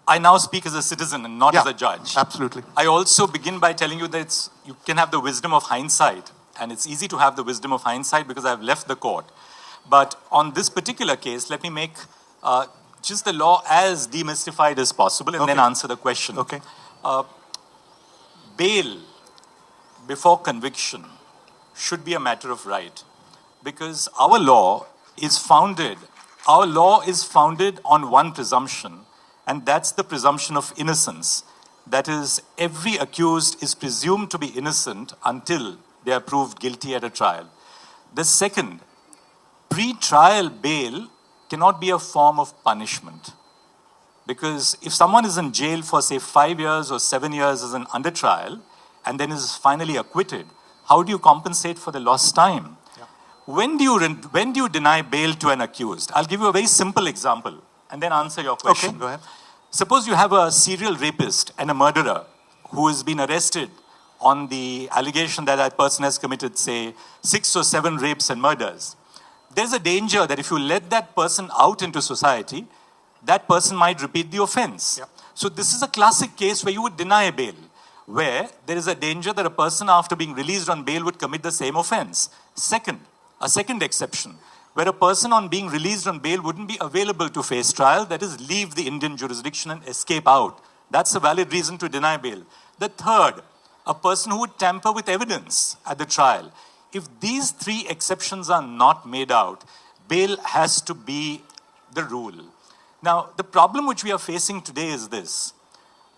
I now speak as a citizen and not as a judge. Absolutely. I also begin by telling you that you can have the wisdom of hindsight, and it's easy to have the wisdom of hindsight because I've left the court. But on this particular case, let me make just the law as demystified as possible and then answer the question. Okay. Bail before conviction should be a matter of right, because our law is founded on one presumption, and that's the presumption of innocence. That is, every accused is presumed to be innocent until they are proved guilty at a trial. The second, pre-trial bail cannot be a form of punishment. Because if someone is in jail for, say, 5 years or 7 years as an under trial, and then is finally acquitted, how do you compensate for the lost time? Yeah. When do you deny bail to an accused? I'll give you a very simple example and then answer your question. Okay, go ahead. Suppose you have a serial rapist and a murderer who has been arrested on the allegation that that person has committed, say, 6 or 7 rapes and murders. There's a danger that if you let that person out into society, that person might repeat the offense. Yep. So this is a classic case where you would deny bail, where there is a danger that a person after being released on bail would commit the same offense. Second, a second exception, where a person on being released on bail wouldn't be available to face trial, that is, leave the Indian jurisdiction and escape out. That's a valid reason to deny bail. The third, a person who would tamper with evidence at the trial. If these 3 exceptions are not made out, bail has to be the rule. Now, the problem which we are facing today is this.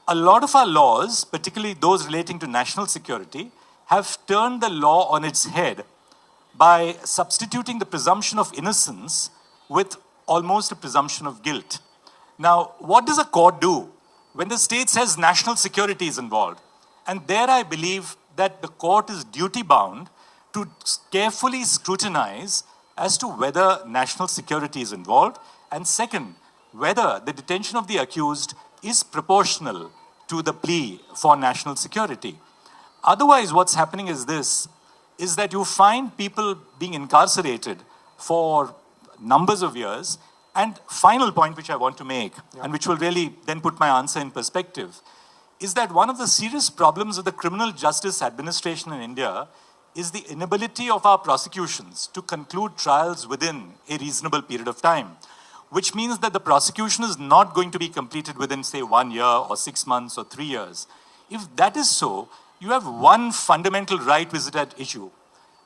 A lot of our laws, particularly those relating to national security, have turned the law on its head by substituting the presumption of innocence with almost a presumption of guilt. Now, what does a court do when the state says national security is involved? And there I believe that the court is duty-bound to carefully scrutinize as to whether national security is involved, and second, whether the detention of the accused is proportional to the plea for national security. Otherwise, what's happening is this, is that you find people being incarcerated for numbers of years. And final point which I want to make, and which will really then put my answer in perspective, is that one of the serious problems of the criminal justice administration in India is the inability of our prosecutions to conclude trials within a reasonable period of time, which means that the prosecution is not going to be completed within, say, 1 year or 6 months or 3 years. If that is so, you have one fundamental right which is at issue.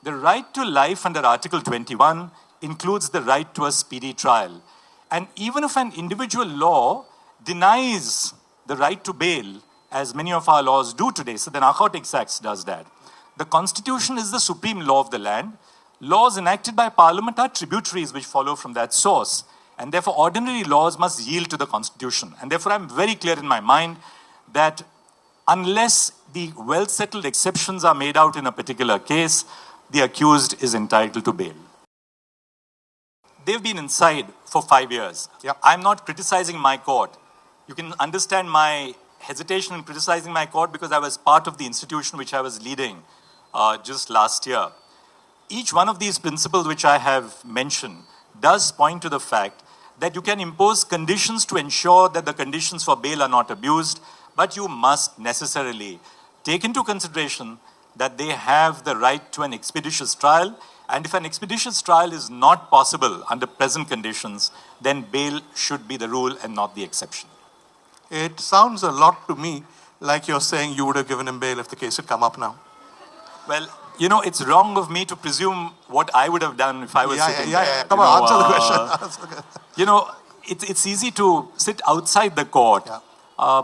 The right to life under Article 21 includes the right to a speedy trial. And even if an individual law denies the right to bail, as many of our laws do today, so the Narcotics Act does that, the Constitution is the supreme law of the land. Laws enacted by Parliament are tributaries which follow from that source. And therefore, ordinary laws must yield to the Constitution. And therefore, I'm very clear in my mind that unless the well-settled exceptions are made out in a particular case, the accused is entitled to bail. They've been inside for 5 years. Yep. I'm not criticizing my court. You can understand my hesitation in criticizing my court because I was part of the institution which I was leading just last year. Each one of these principles which I have mentioned does point to the fact that you can impose conditions to ensure that the conditions for bail are not abused, but you must necessarily take into consideration that they have the right to an expeditious trial, and if an expeditious trial is not possible under present conditions, then bail should be the rule and not the exception. It sounds a lot to me like you're saying you would have given him bail if the case had come up now. Well, you know, it's wrong of me to presume what I would have done if I was sitting there. Come on, answer the question. You know, it's easy to sit outside the court. Yeah.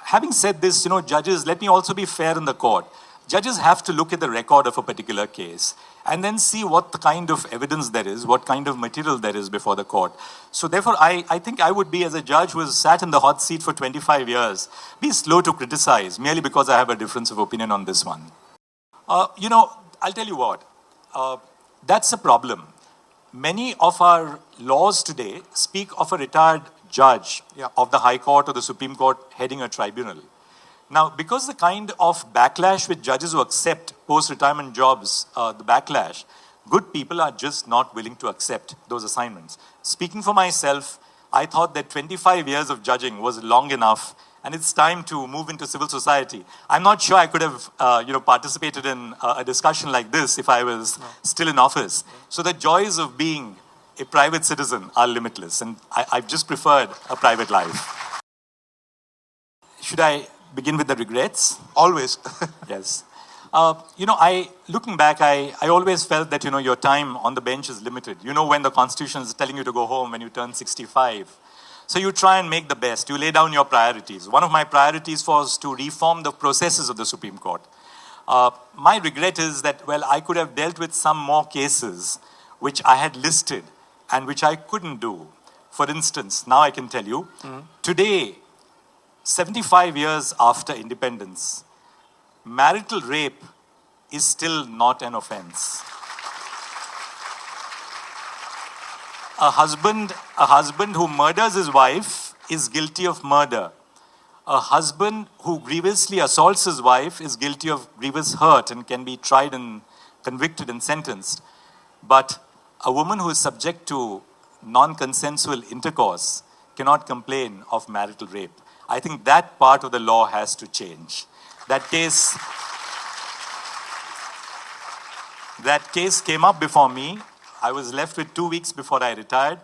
Having said this, you know, judges, let me also be fair in the court. Judges have to look at the record of a particular case and then see what kind of evidence there is, what kind of material there is before the court. So therefore, I think I would be, as a judge who has sat in the hot seat for 25 years, be slow to criticize merely because I have a difference of opinion on this one. You know, I'll tell you what, that's a problem. Many of our laws today speak of a retired judge of the High Court or the Supreme Court heading a tribunal. Now, because the kind of backlash with judges who accept post-retirement jobs, the backlash, good people are just not willing to accept those assignments. Speaking for myself, I thought that 25 years of judging was long enough, and it's time to move into civil society. I'm not sure I could have, participated in a discussion like this if I was still in office. So the joys of being a private citizen are limitless, and I've just preferred a private life. Should I begin with the regrets? Always. Yes. Looking back, I always felt that, your time on the bench is limited. When the Constitution is telling you to go home when you turn 65. So you try and make the best. You lay down your priorities. One of my priorities was to reform the processes of the Supreme Court. My regret is that, I could have dealt with some more cases which I had listed and which I couldn't do. For instance, now I can tell you, today, 75 years after independence, marital rape is still not an offense. A husband who murders his wife is guilty of murder. A husband who grievously assaults his wife is guilty of grievous hurt and can be tried and convicted and sentenced. But a woman who is subject to non-consensual intercourse cannot complain of marital rape. I think that part of the law has to change. That case came up before me. I was left with 2 weeks before I retired.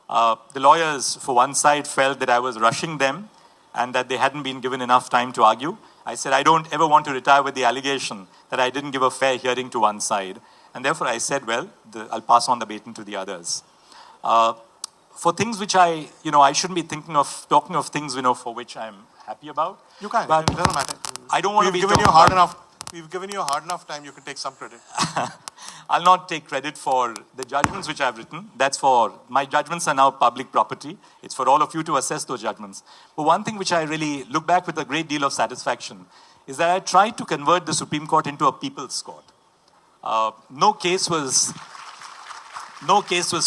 The lawyers, for one side, felt that I was rushing them and that they hadn't been given enough time to argue. I said, I don't ever want to retire with the allegation that I didn't give a fair hearing to one side. And therefore I said, I'll pass on the baton to the others. For things which I shouldn't be talking of things, for which I'm happy about. You can, but it doesn't matter. I don't want to be We've given you hard enough time, you can take some credit. I'll not take credit for the judgments which I've written. My judgments are now public property. It's for all of you to assess those judgments. But one thing which I really look back with a great deal of satisfaction is that I tried to convert the Supreme Court into a people's court. No case was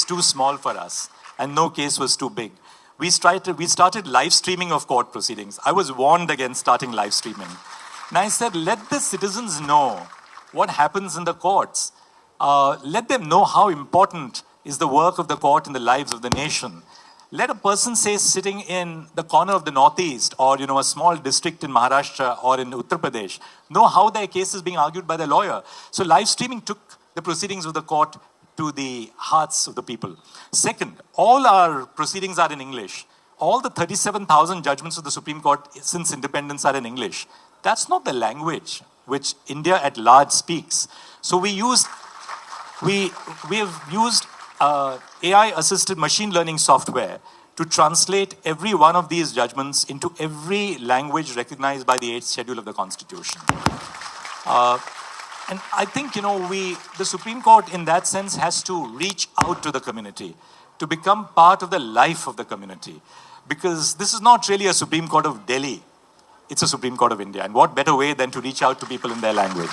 too small for us, and no case was too big. We started live streaming of court proceedings. I was warned against starting live streaming. And I said, let the citizens know what happens in the courts. Let them know how important is the work of the court in the lives of the nation. Let a person, say, sitting in the corner of the Northeast or, a small district in Maharashtra or in Uttar Pradesh, know how their case is being argued by their lawyer. So live streaming took the proceedings of the court to the hearts of the people. Second, all our proceedings are in English. All the 37,000 judgments of the Supreme Court since independence are in English. That's not the language which India at large speaks. So we have used AI-assisted machine learning software to translate every one of these judgments into every language recognized by the 8th schedule of the Constitution. And I think, the Supreme Court in that sense has to reach out to the community, to become part of the life of the community. Because this is not really a Supreme Court of Delhi. It's a Supreme Court of India. And what better way than to reach out to people in their language?